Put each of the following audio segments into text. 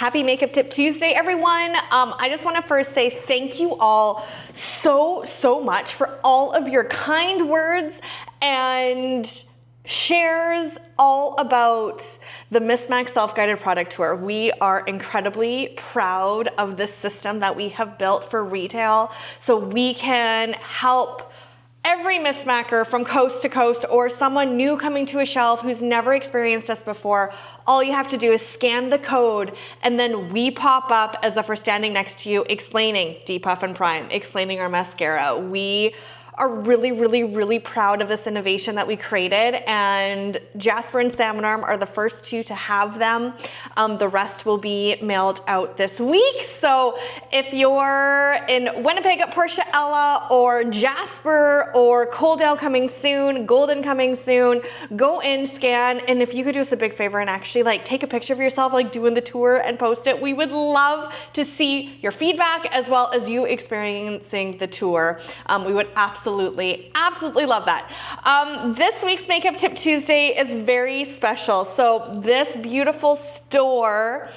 Happy Makeup Tip Tuesday, everyone. I just want to first say thank you all so much for all of your kind words and shares all about the MisMacK'ers self-guided product tour. We are incredibly proud of this system that we have built for retail so we can help every MisMacK'er from coast to coast or someone new coming to a shelf who's never experienced us before. All you have to do is scan the code and then we pop up as if we're standing next to you explaining Depuff and Prime, explaining our mascara. We are really proud of this innovation that we created, and Jasper and Salmon Arm are the first two to have them. The rest will be mailed out this week. So if you're in Winnipeg at Portia-Ella or Jasper or Coaldale coming soon, Golden coming soon, go in, scan, and if you could do us a big favor and actually like take a picture of yourself like doing the tour and post it, we would love to see your feedback as well as you experiencing the tour. We would absolutely love that. This week's Makeup Tip Tuesday is very special. So this beautiful store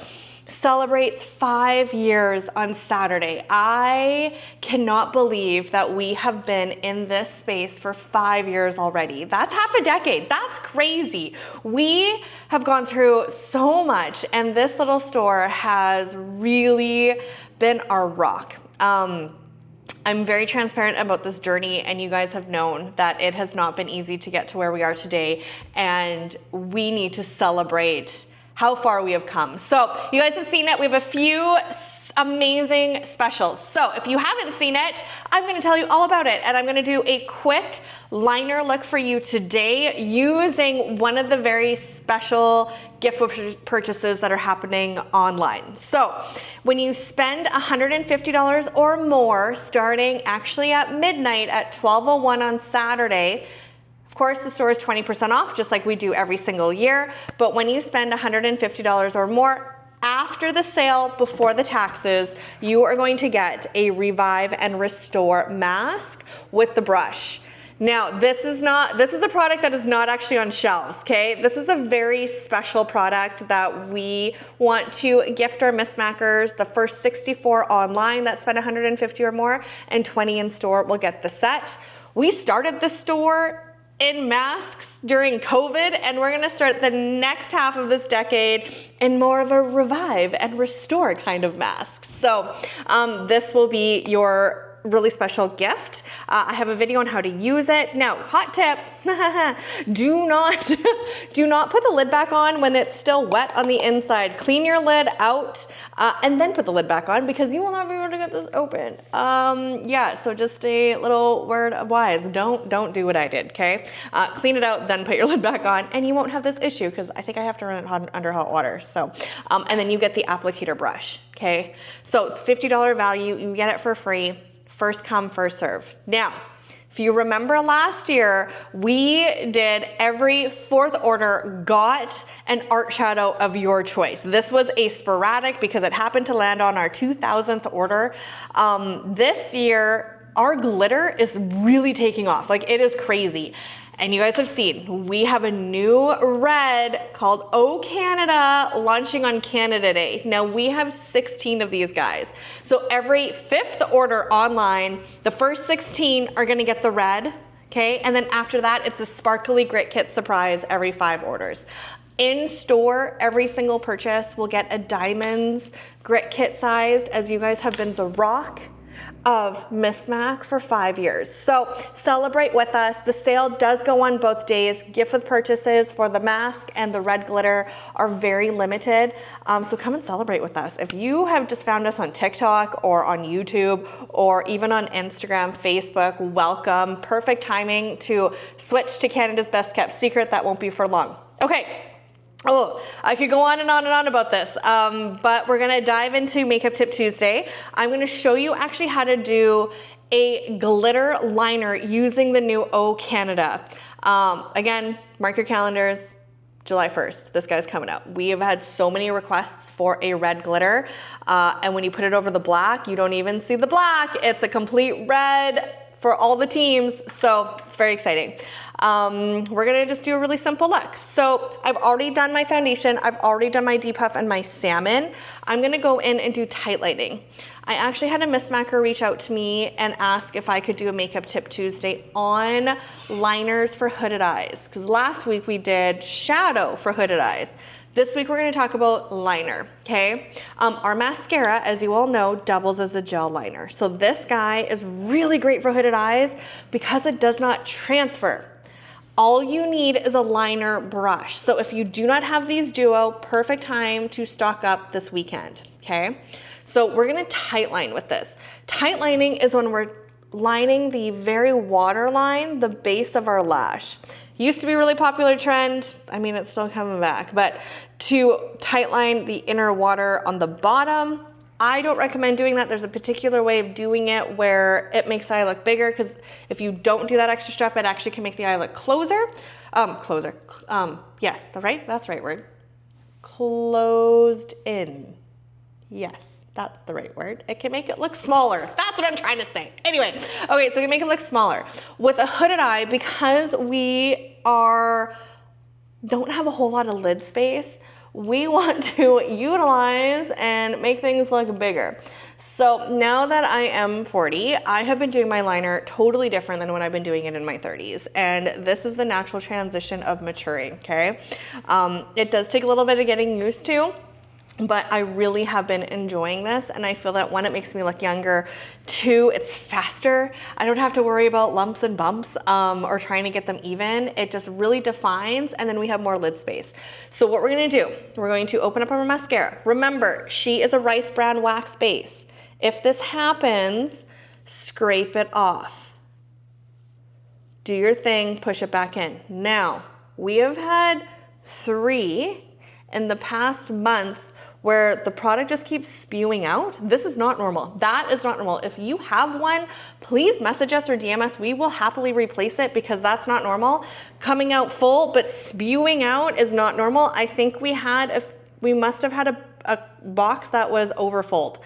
celebrates 5 years on Saturday. I cannot believe that we have been in this space for 5 years already. That's half a decade. That's crazy. We have gone through so much, and this little store has really been our rock. I'm very transparent about this journey, and you guys have known that it has not been easy to get to where we are today, and we need to celebrate how far we have come. So you guys have seen it. We have a few amazing specials. So if you haven't seen it, I'm going to tell you all about it, and I'm going to do a quick liner look for you today using one of the very special gift purchases that are happening online. So when you spend $150 or more starting actually at midnight at 12:01 on Saturday, of course, the store is 20% off, just like we do every single year. But when you spend $150 or more after the sale, before the taxes, you are going to get a Revive and Restore mask with the brush. Now, this is a product that is not actually on shelves, okay? This is a very special product that we want to gift our MisMacK'ers. The first 64 online that spend $150 or more and 20 in store will get the set. We started the store in masks during COVID, and we're gonna start the next half of this decade in more of a Revive and Restore kind of masks. So this will be your really special gift. I have a video on how to use it. Now, hot tip, do not put the lid back on when it's still wet on the inside. Clean your lid out and then put the lid back on because you will not be able to get this open. Yeah, so just a little word of wise. Don't do what I did, okay? Clean it out, then put your lid back on, and you won't have this issue because I think I have to run it under hot water. So, and then you get the applicator brush, okay? So it's $50 value, you get it for free. First come, first serve. Now, if you remember last year, we did every fourth order got an art shadow of your choice. This was a sporadic because it happened to land on our 2000th order. This year, our glitter is really taking off. Like, it is crazy. And you guys have seen, we have a new red called Oh Canada launching on Canada Day. Now we have 16 of these guys. So every fifth order online, the first 16 are gonna get the red, okay? And then after that, it's a sparkly grit kit surprise every 5 orders. In store, every single purchase will get a diamonds grit kit sized, as you guys have been the rock of MisMacK'ers for 5 years. So celebrate with us. The sale does go on both days. Gift with purchases for the mask and the red glitter are very limited. So come and celebrate with us. If you have just found us on TikTok or on YouTube or even on Instagram, Facebook, welcome. Perfect timing to switch to Canada's best kept secret. That won't be for long. Okay. Oh, I could go on and on about this, but we're gonna dive into Makeup Tip Tuesday. I'm gonna show you actually how to do a glitter liner using the new Oh Canada. Again, mark your calendars, July 1st, this guy's coming out. We have had so many requests for a red glitter, and when you put it over the black, you don't even see the black. It's a complete red for all the teams, so it's very exciting. we're gonna just do a really simple look. So I've already done my foundation, I've already done my depuff and my salmon. I'm gonna go in and do tight lighting. I actually had a MisMacK'er reach out to me and ask if I could do a Makeup Tip Tuesday on liners for hooded eyes, because last week we did shadow for hooded eyes. This week we're gonna talk about liner, okay? Our mascara, as you all know, doubles as a gel liner. So this guy is really great for hooded eyes because it does not transfer. All you need is a liner brush. So if you do not have these duo, perfect time to stock up this weekend, okay? So we're gonna tight line with this. Tight lining is when we're lining the very waterline, the base of our lash. Used to be a really popular trend. I mean, it's still coming back, but to tight line the inner water on the bottom. I don't recommend doing that. There's a particular way of doing it where it makes the eye look bigger, because if you don't do that extra step, it actually can make the eye look closer. Yes, that's the right word. Closed in. Yes. That's the right word. It can make it look smaller. That's what I'm trying to say. Anyway, okay, so we can make it look smaller. With a hooded eye, because we don't have a whole lot of lid space, we want to utilize and make things look bigger. So now that I am 40, I have been doing my liner totally different than when I've been doing it in my 30s. And this is the natural transition of maturing, okay? It does take a little bit of getting used to, but I really have been enjoying this, and I feel that one, it makes me look younger. Two, it's faster. I don't have to worry about lumps and bumps or trying to get them even. It just really defines, and then we have more lid space. So what we're gonna do, we're going to open up our mascara. Remember, she is a rice bran wax base. If this happens, scrape it off. Do your thing, push it back in. Now, we have had 3 in the past month where the product just keeps spewing out. This is not normal. That is not normal. If you have one, please message us or DM us. We will happily replace it, because that's not normal. Coming out full, but spewing out is not normal. I think we must have had a box that was overfilled.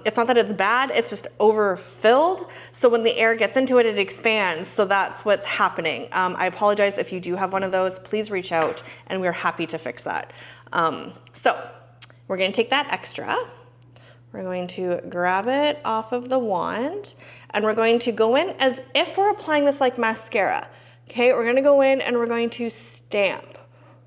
It's not that it's bad, it's just overfilled. So when the air gets into it, it expands. So that's what's happening. I apologize if you do have one of those. Please reach out, and we're happy to fix that. So we're gonna take that extra. We're going to grab it off of the wand, and we're going to go in as if we're applying this like mascara. Okay, we're gonna go in and we're going to stamp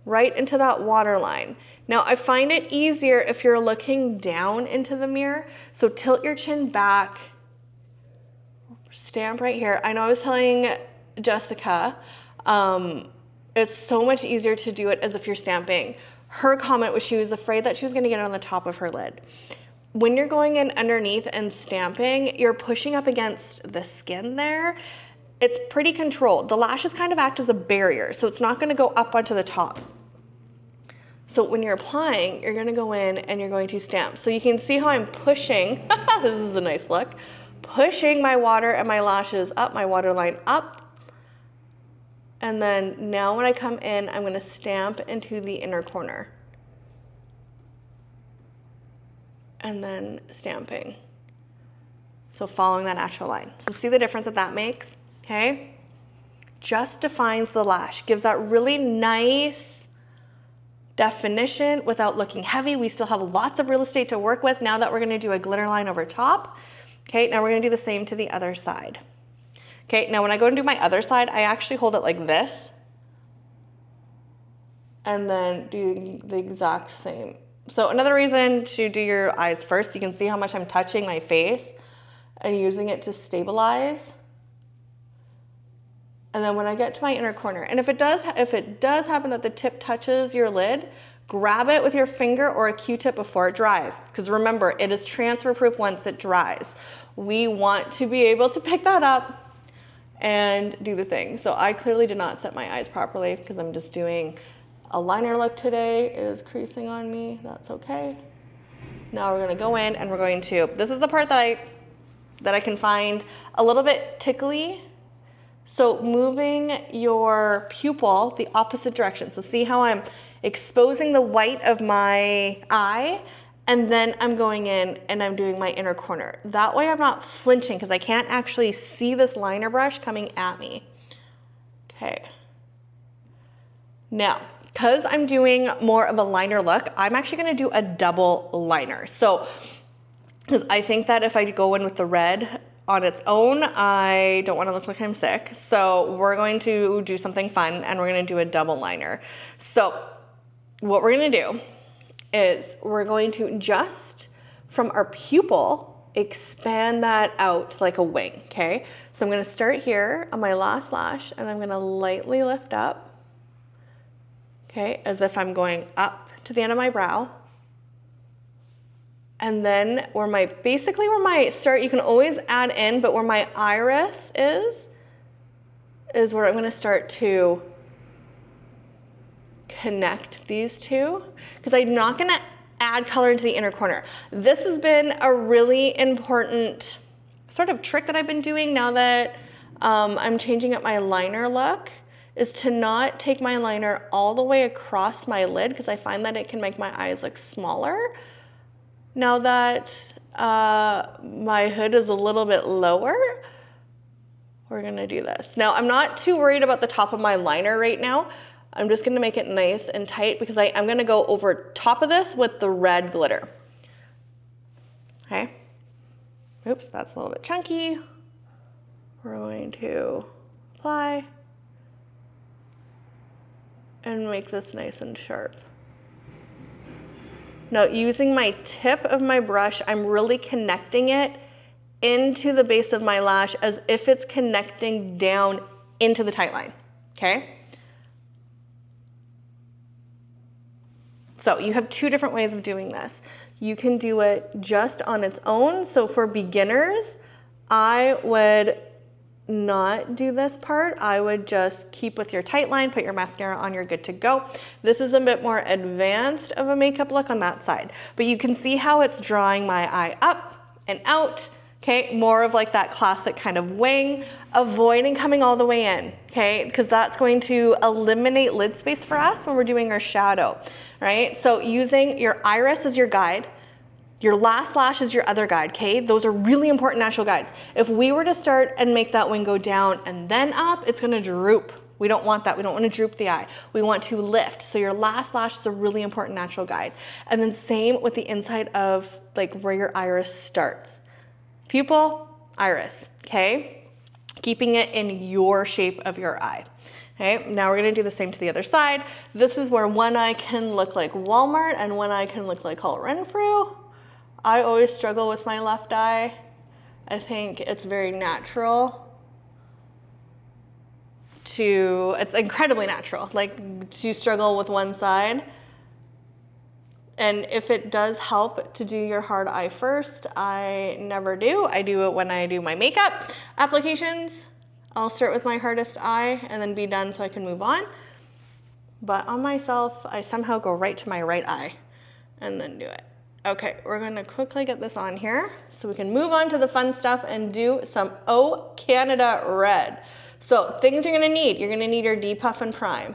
right into that waterline. Now, I find it easier if you're looking down into the mirror. So tilt your chin back, stamp right here. I know I was telling Jessica, it's so much easier to do it as if you're stamping. Her comment was she was afraid that she was gonna get it on the top of her lid. When you're going in underneath and stamping, you're pushing up against the skin there. It's pretty controlled. The lashes kind of act as a barrier, so it's not gonna go up onto the top. So when you're applying, you're gonna go in and you're going to stamp. So you can see how I'm pushing, this is a nice look, pushing my water and my lashes up, my waterline up. And then now when I come in, I'm gonna stamp into the inner corner. And then stamping. So following that natural line. So see the difference that makes, okay? Just defines the lash, gives that really nice definition without looking heavy. We still have lots of real estate to work with now that we're gonna do a glitter line over top. Okay, now we're gonna do the same to the other side. Okay, now when I go and do my other side, I actually hold it like this and then do the exact same. So another reason to do your eyes first, you can see how much I'm touching my face and using it to stabilize. And then when I get to my inner corner, and if it does happen that the tip touches your lid, grab it with your finger or a Q-tip before it dries. Because remember, it is transfer proof once it dries. We want to be able to pick that up and do the thing. So I clearly did not set my eyes properly because I'm just doing a liner look today. It is creasing on me, that's okay. Now we're gonna go in and we're going to, this is the part that I can find a little bit tickly. So moving your pupil the opposite direction. So see how I'm exposing the white of my eye, and then I'm going in and I'm doing my inner corner. That way I'm not flinching because I can't actually see this liner brush coming at me. Okay. Now, because I'm doing more of a liner look, I'm actually gonna do a double liner. So, because I think that if I go in with the red on its own, I don't wanna look like I'm sick. So we're going to do something fun and we're gonna do a double liner. So what we're gonna do is we're going to just from our pupil, expand that out like a wing, okay? So I'm gonna start here on my last lash and I'm gonna lightly lift up, okay, as if I'm going up to the end of my brow. And then basically where my start, you can always add in, but where my iris is where I'm gonna start to connect these two, because I'm not gonna add color into the inner corner. This has been a really important sort of trick that I've been doing now that I'm changing up my liner look, is to not take my liner all the way across my lid, because I find that it can make my eyes look smaller. Now that my hood is a little bit lower, we're gonna do this. Now, I'm not too worried about the top of my liner right now. I'm just gonna make it nice and tight because I'm gonna go over top of this with the red glitter. Okay. Oops, that's a little bit chunky. We're going to apply and make this nice and sharp. Now, using my tip of my brush, I'm really connecting it into the base of my lash as if it's connecting down into the tight line, okay? So you have two different ways of doing this. You can do it just on its own. So for beginners, I would not do this part. I would just keep with your tight line, put your mascara on, you're good to go. This is a bit more advanced of a makeup look on that side, but you can see how it's drawing my eye up and out, okay? More of like that classic kind of wing, avoiding coming all the way in, okay? Because that's going to eliminate lid space for us when we're doing our shadow, right? So using your iris as your guide, your last lash is your other guide, okay? Those are really important natural guides. If we were to start and make that wing go down and then up, it's gonna droop. We don't want that. We don't want to droop the eye. We want to lift. So your last lash is a really important natural guide. And then same with the inside of like where your iris starts. Pupil, iris, okay? Keeping it in your shape of your eye. Okay, now we're gonna do the same to the other side. This is where one eye can look like Walmart and one eye can look like Holt Renfrew. I always struggle with my left eye. I think it's very natural it's incredibly natural, like to struggle with one side. And if it does help to do your hard eye first, I never do. I do it when I do my makeup applications. I'll start with my hardest eye and then be done so I can move on. But on myself, I somehow go right to my right eye and then do it. Okay, we're gonna quickly get this on here so we can move on to the fun stuff and do some Oh Canada Red. So things you're gonna need your depuff and prime.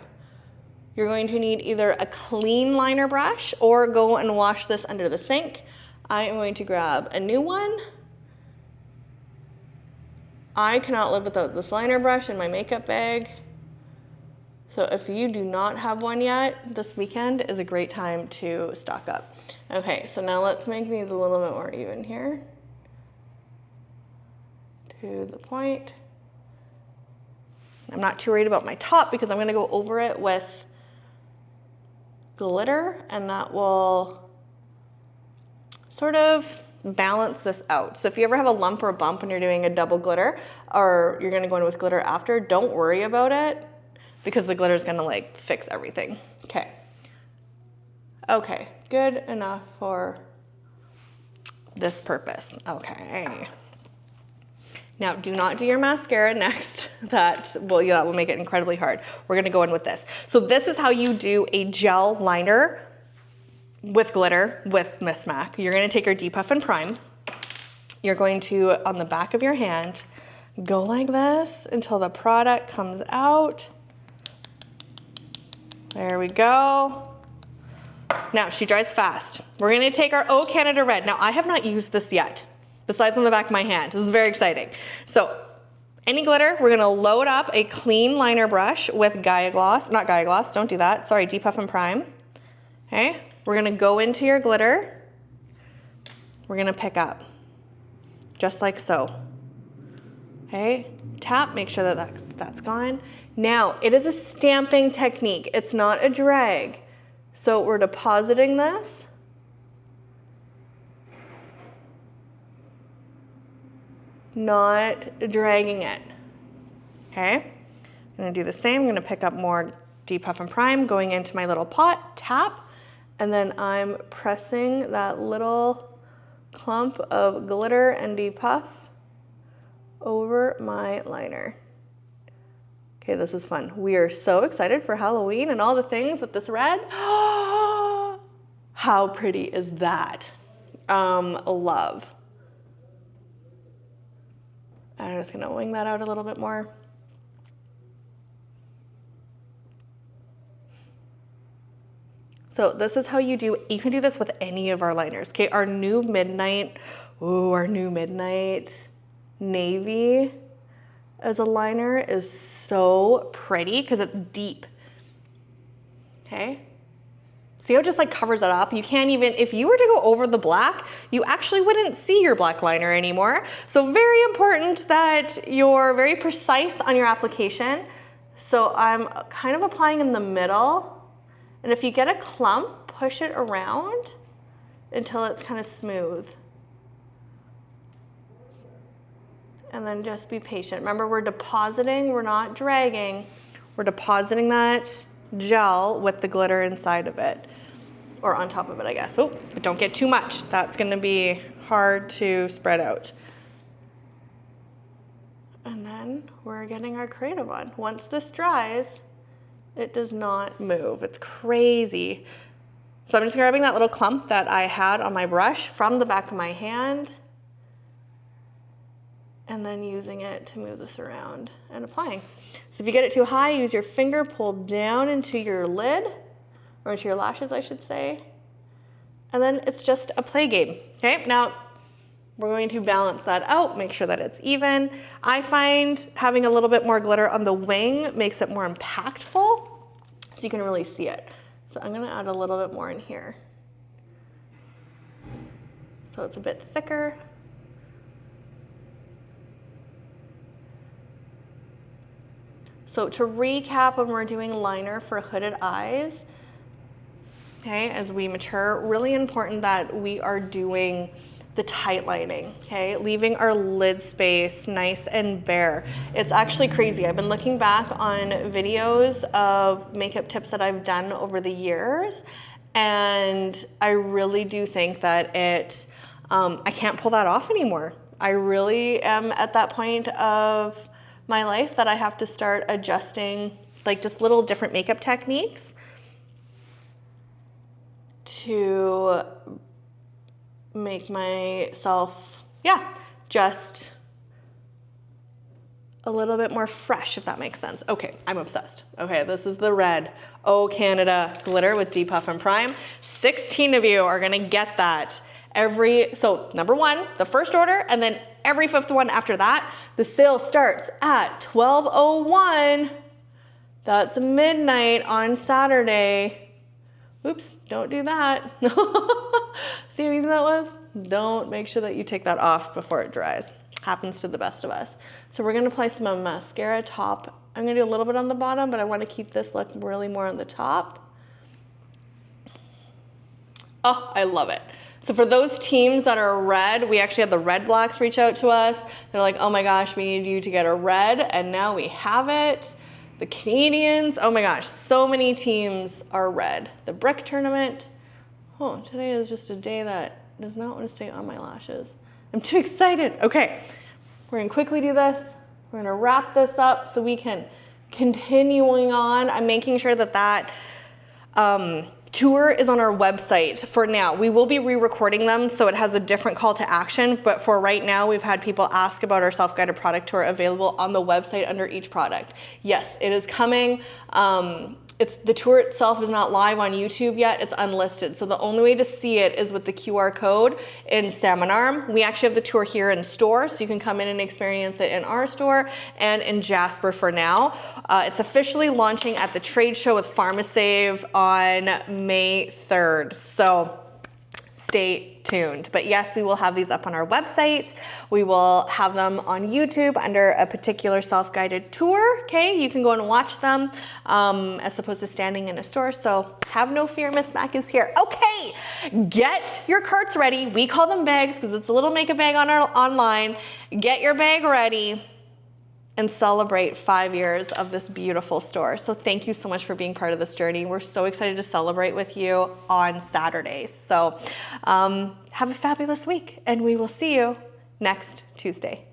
You're going to need either a clean liner brush or go and wash this under the sink. I am going to grab a new one. I cannot live without this liner brush in my makeup bag. So if you do not have one yet, this weekend is a great time to stock up. Okay, so now let's make these a little bit more even here. To the point. I'm not too worried about my top because I'm gonna go over it with glitter and that will sort of balance this out. So if you ever have a lump or a bump when you're doing a double glitter or you're gonna go in with glitter after, don't worry about it because the glitter is gonna like fix everything. Okay. Okay, good enough for this purpose. Okay. Now, do not do your mascara next. That will make it incredibly hard. We're gonna go in with this. So this is how you do a gel liner with glitter with Miss Mac. You're gonna take your depuff and prime. You're going to, on the back of your hand, go like this until the product comes out. There we go. Now, she dries fast. We're gonna take our Oh Canada Red. Now, I have not used this yet, besides on the back of my hand. This is very exciting. So, any glitter, we're gonna load up a clean liner brush with Gaia Gloss, not Gaia Gloss, don't do that, sorry, Depuff and Prime. Okay, we're gonna go into your glitter. We're gonna pick up, just like so. Okay, tap, make sure that that's gone. Now, it is a stamping technique. It's not a drag. So we're depositing this. Not dragging it. Okay, I'm gonna do the same. I'm gonna pick up more Depuff and Prime, going into my little pot, tap, and then I'm pressing that little clump of glitter and Depuff over my liner. Okay, this is fun. We are so excited for Halloween and all the things with this red. How pretty is that? Love. I'm just gonna wing that out a little bit more. So this is how you can do this with any of our liners. Okay, our new midnight navy as a liner is so pretty because it's deep. Okay, see how it just like covers it up? You can't even, if you were to go over the black, you actually wouldn't see your black liner anymore. So very important that you're very precise on your application. So I'm kind of applying in the middle, and if you get a clump, push it around until it's kind of smooth. And then just be patient. Remember, we're depositing, we're not dragging. We're depositing that gel with the glitter inside of it, or on top of it, I guess. Oh, but don't get too much. That's gonna be hard to spread out. And then we're getting our creative on. Once this dries, it does not move. It's crazy. So I'm just grabbing that little clump that I had on my brush from the back of my hand, and then using it to move this around and applying. So if you get it too high, use your finger, pull down into your lid, or into your lashes, I should say. And then it's just a play game, okay? Now, we're going to balance that out, make sure that it's even. I find having a little bit more glitter on the wing makes it more impactful, so you can really see it. So I'm gonna add a little bit more in here. So it's a bit thicker. So to recap, when we're doing liner for hooded eyes, okay, as we mature, really important that we are doing the tight lining, okay? Leaving our lid space nice and bare. It's actually crazy. I've been looking back on videos of makeup tips that I've done over the years, and I really do think that I can't pull that off anymore. I really am at that point of my life that I have to start adjusting like just little different makeup techniques to make myself, just a little bit more fresh, if that makes sense. Okay, I'm obsessed. Okay, this is the red Oh Canada glitter with Depuff and Prime. 16 of you are gonna get that so number one, the first order, and then every fifth one after that. The sale starts at 12:01. That's midnight on Saturday. Oops, don't do that. See how easy that was? Don't, make sure that you take that off before it dries. Happens to the best of us. So we're gonna apply some mascara top. I'm gonna do a little bit on the bottom, but I wanna keep this look really more on the top. Oh, I love it. So for those teams that are red, we actually had the Red Blacks reach out to us. They're like, oh my gosh, we need you to get a red, and now we have it. The Canadians, oh my gosh, so many teams are red. The Brick Tournament, oh, today is just a day that does not want to stay on my lashes. I'm too excited. Okay, we're gonna quickly do this. We're gonna wrap this up so we can continuing on. I'm making sure that that tour is on our website for now. We will be re-recording them so it has a different call to action, but for right now, we've had people ask about our self-guided product tour available on the website under each product. Yes, it is coming. the tour itself is not live on YouTube yet. It's unlisted. So the only way to see it is with the QR code in Salmon Arm. We actually have the tour here in store, so you can come in and experience it in our store and in Jasper for now. It's officially launching at the trade show with PharmaSave on May 3rd. So stay tuned. But yes, we will have these up on our website. We will have them on YouTube under a particular self-guided tour. Okay, you can go and watch them as opposed to standing in a store. So have no fear, Miss Mac is here. Okay, get your carts ready. We call them bags because it's a little makeup bag on our online. Get your bag ready and celebrate 5 years of this beautiful store. So thank you so much for being part of this journey. We're so excited to celebrate with you on Saturdays. So have a fabulous week, and we will see you next Tuesday.